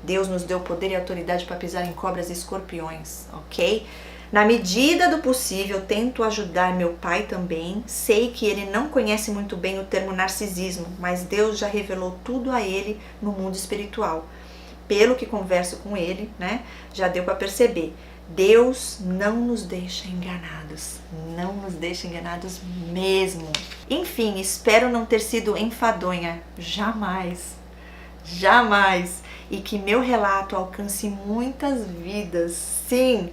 Deus nos deu poder e autoridade para pisar em cobras e escorpiões, ok? Na medida do possível, tento ajudar meu pai também. Sei que ele não conhece muito bem o termo narcisismo, mas Deus já revelou tudo a ele no mundo espiritual. Pelo que converso com ele, né, já deu para perceber. Deus não nos deixa enganados, não nos deixa enganados mesmo. Enfim, espero não ter sido enfadonha, jamais, jamais. E que meu relato alcance muitas vidas, sim.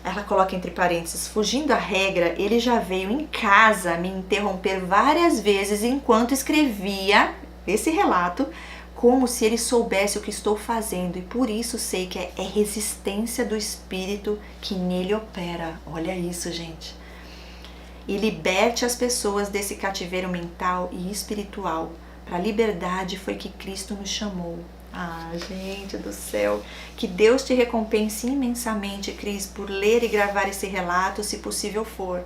Ela coloca entre parênteses, fugindo à regra, ele já veio em casa me interromper várias vezes enquanto escrevia esse relato, como se ele soubesse o que estou fazendo, e por isso sei que é resistência do espírito que nele opera. Olha isso, gente. E liberte as pessoas desse cativeiro mental e espiritual. Para a liberdade foi que Cristo nos chamou. Ah, gente do céu, que Deus te recompense imensamente, Cris, por ler e gravar esse relato, se possível for.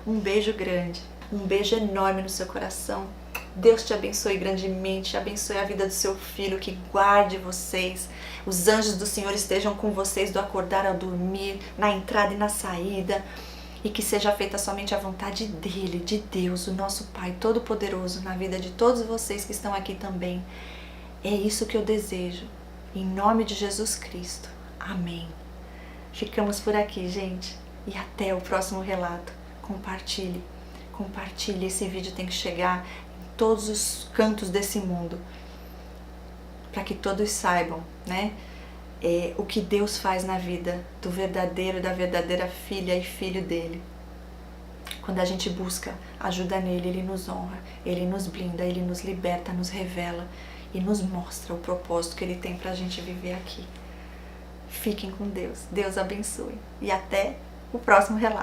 Um beijo grande, um beijo enorme no seu coração. Deus te abençoe grandemente, abençoe a vida do seu filho, que guarde vocês. Os anjos do Senhor estejam com vocês do acordar ao dormir, na entrada e na saída. E que seja feita somente a vontade dele, de Deus, o nosso Pai Todo-Poderoso, na vida de todos vocês que estão aqui também. É isso que eu desejo, em nome de Jesus Cristo. Amém. Ficamos por aqui, gente, e até o próximo relato. Compartilhe, compartilhe. Esse vídeo tem que chegar em todos os cantos desse mundo, para que todos saibam, né, o que Deus faz na vida do verdadeiro e da verdadeira filha e filho dele. Quando a gente busca ajuda nele, ele nos honra, ele nos blinda, ele nos liberta, nos revela e nos mostra o propósito que ele tem pra gente viver aqui. Fiquem com Deus. Deus abençoe. E até o próximo relato.